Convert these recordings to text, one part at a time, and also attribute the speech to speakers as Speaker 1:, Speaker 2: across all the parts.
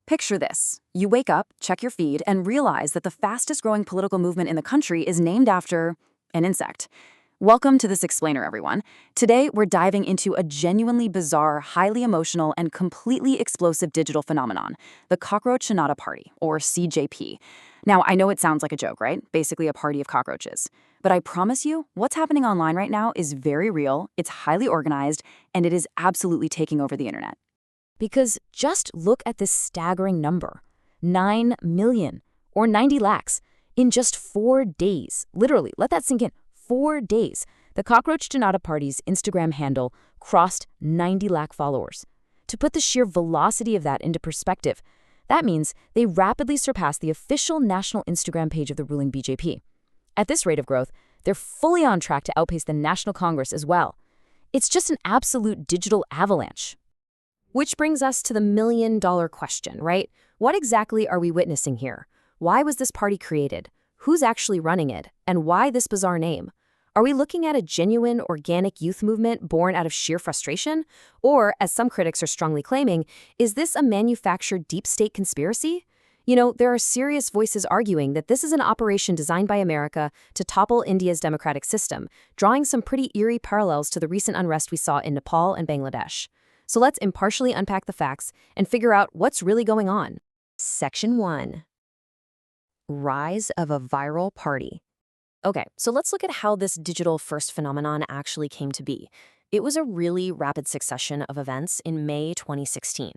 Speaker 1: Picture this. You wake up, check your feed, and realize that the fastest growing political movement in the country is named after an insect. Welcome to this explainer, everyone. Today, we're diving into a genuinely bizarre, highly emotional, and completely explosive digital phenomenon, the Cockroach Janata Party, or CJP. Now, I know it sounds like a joke, right? Basically a party of cockroaches. But I promise you, what's happening online right now is very real, it's highly organized, and it is absolutely taking over the internet.
Speaker 2: Because just look at this staggering number, 9 million, or 90 lakhs, in just 4 days. Literally, let that sink in. 4 days. The Cockroach Janata Party's Instagram handle crossed 90 lakh followers. To put the sheer velocity of that into perspective, that means they rapidly surpassed the official national Instagram page of the ruling BJP. At this rate of growth, they're fully on track to outpace the National Congress as well. It's just an absolute digital avalanche. Which brings us to the million-dollar question, right? What exactly are we witnessing here? Why was this party created? Who's actually running it? And why this bizarre name? Are we looking at a genuine, organic youth movement born out of sheer frustration? Or, as some critics are strongly claiming, is this a manufactured deep state conspiracy? You know, there are serious voices arguing that this is an operation designed by America to topple India's democratic system, drawing some pretty eerie parallels to the recent unrest we saw in Nepal and Bangladesh. So let's impartially unpack the facts and figure out what's really going on. Section 1. Rise of a viral party. Okay, so let's look at how this digital-first phenomenon actually came to be. It was a really rapid succession of events in May 2016.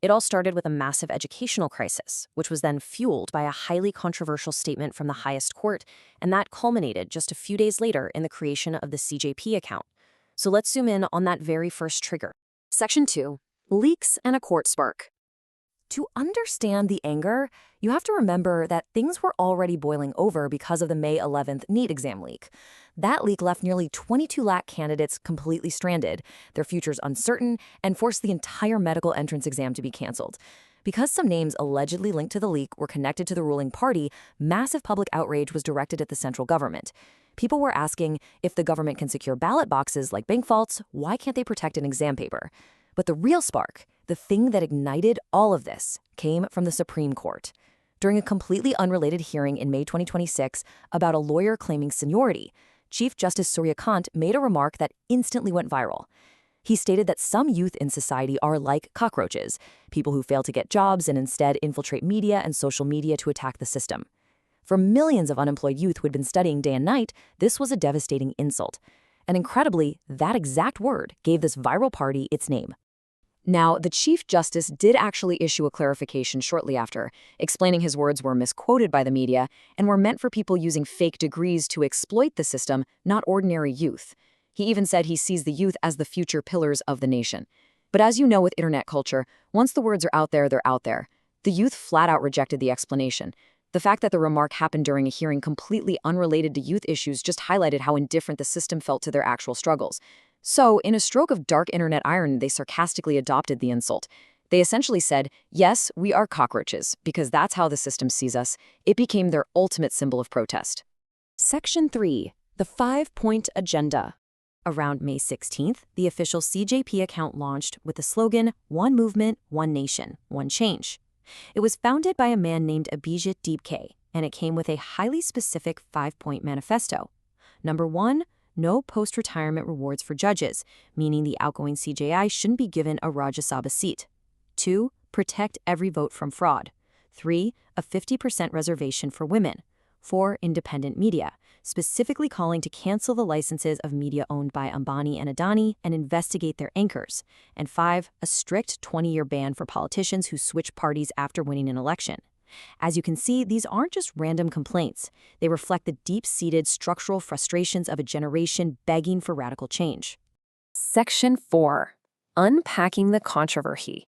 Speaker 2: It all started with a massive educational crisis, which was then fueled by a highly controversial statement from the highest court, and that culminated just a few days later in the creation of the CJP account. So let's zoom in on that very first trigger. Section 2. Leaks and a court spark. To understand the anger, you have to remember that things were already boiling over because of the May 11th NEET exam leak. That leak left nearly 22 lakh candidates completely stranded, their futures uncertain, and forced the entire medical entrance exam to be canceled. Because some names allegedly linked to the leak were connected to the ruling party, massive public outrage was directed at the central government. People were asking, if the government can secure ballot boxes like bank vaults, why can't they protect an exam paper? But the real spark, the thing that ignited all of this, came from the Supreme Court. During a completely unrelated hearing in May 2026 about a lawyer claiming seniority, Chief Justice Surya Kant made a remark that instantly went viral. He stated that some youth in society are like cockroaches, people who fail to get jobs and instead infiltrate media and social media to attack the system. For millions of unemployed youth who had been studying day and night, this was a devastating insult. And incredibly, that exact word gave this viral party its name. Now, the Chief Justice did actually issue a clarification shortly after, explaining his words were misquoted by the media and were meant for people using fake degrees to exploit the system, not ordinary youth. He even said he sees the youth as the future pillars of the nation. But as you know with internet culture, once the words are out there, they're out there. The youth flat out rejected the explanation. The fact that the remark happened during a hearing completely unrelated to youth issues just highlighted how indifferent the system felt to their actual struggles. So, in a stroke of dark internet irony, they sarcastically adopted the insult. They essentially said, yes, we are cockroaches, because that's how the system sees us. It became their ultimate symbol of protest. Section 3. The 5-Point Agenda. Around May 16th, the official CJP account launched with the slogan, One Movement, One Nation, One Change. It was founded by a man named Abhijit Debate, and it came with a highly specific 5-point manifesto. Number 1, no post-retirement rewards for judges, meaning the outgoing CJI shouldn't be given a Rajya Sabha seat. 2, protect every vote from fraud. 3, a 50% reservation for women. 4, independent media, specifically calling to cancel the licenses of media owned by Ambani and Adani and investigate their anchors. And 5, a strict 20-year ban for politicians who switch parties after winning an election. As you can see, these aren't just random complaints. They reflect the deep-seated structural frustrations of a generation begging for radical change. Section 4. Unpacking the controversy.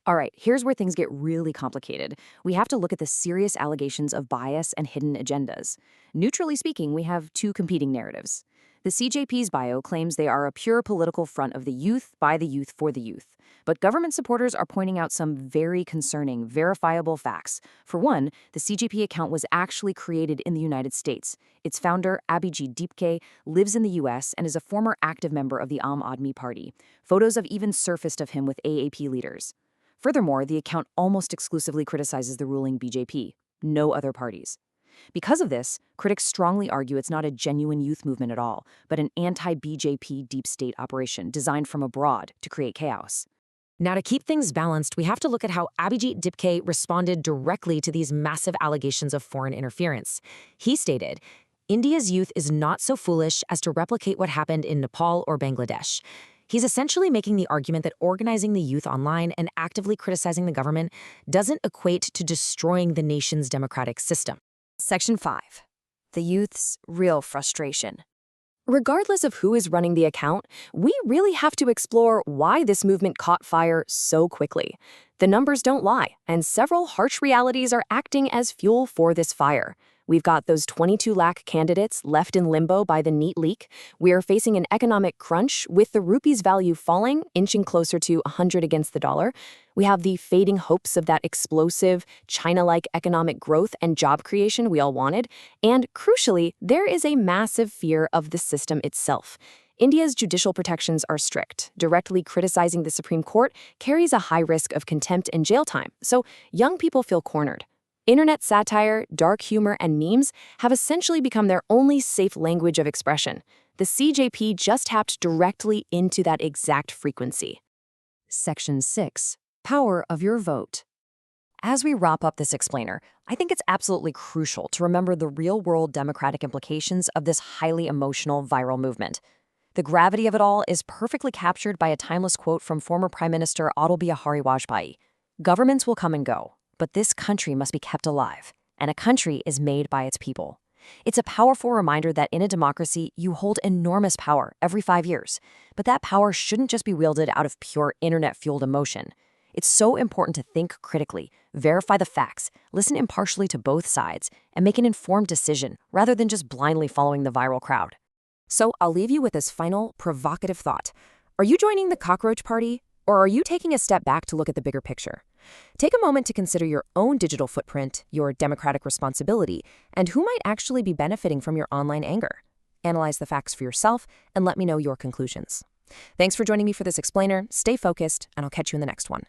Speaker 2: All right, here's where things get really complicated. We have to look at the serious allegations of bias and hidden agendas. Neutrally speaking, we have two competing narratives. The CJP's bio claims they are a pure political front of the youth, by the youth, for the youth. But government supporters are pointing out some very concerning, verifiable facts. For one, the CJP account was actually created in the United States. Its founder, Abhijit Debate, lives in the US and is a former active member of the Aam Aadmi Party. Photos have even surfaced of him with AAP leaders.
Speaker 1: Furthermore, the account almost exclusively criticizes the ruling BJP, no other parties. Because of this, critics strongly argue it's not a genuine youth movement at all, but an anti-BJP deep state operation designed from abroad to create chaos.
Speaker 2: Now, to keep things balanced, we have to look at how Abhijit Dipke responded directly to these massive allegations of foreign interference. He stated, India's youth is not so foolish as to replicate what happened in Nepal or Bangladesh. He's essentially making the argument that organizing the youth online and actively criticizing the government doesn't equate to destroying the nation's democratic system.
Speaker 1: Section 5. The youth's real frustration. Regardless of who is running the account, we really have to explore why this movement caught fire so quickly. The numbers don't lie, and several harsh realities are acting as fuel for this fire. We've got those 22 lakh candidates left in limbo by the NEET leak. We are facing an economic crunch with the rupee's value falling, inching closer to 100 against the dollar. We have the fading hopes of that explosive, China-like economic growth and job creation we all wanted. And crucially, there is a massive fear of the system itself. India's judicial protections are strict. Directly criticizing the Supreme Court carries a high risk of contempt and jail time, so young people feel cornered. Internet satire, dark humor, and memes have essentially become their only safe language of expression. The CJP just tapped directly into that exact frequency. Section 6. Power of your vote. As we wrap up this explainer, I think it's absolutely crucial to remember the real-world democratic implications of this highly emotional viral movement. The gravity of it all is perfectly captured by a timeless quote from former Prime Minister Atal Bihari Vajpayee. Governments will come and go, but this country must be kept alive, and a country is made by its people. It's a powerful reminder that in a democracy, you hold enormous power every 5 years, but that power shouldn't just be wielded out of pure internet-fueled emotion. It's so important to think critically, verify the facts, listen impartially to both sides, and make an informed decision rather than just blindly following the viral crowd. So I'll leave you with this final, provocative thought. Are you joining the Cockroach Party, or are you taking a step back to look at the bigger picture? Take a moment to consider your own digital footprint, your democratic responsibility, and who might actually be benefiting from your online anger. Analyze the facts for yourself and let me know your conclusions. Thanks for joining me for this explainer. Stay focused, and I'll catch you in the next one.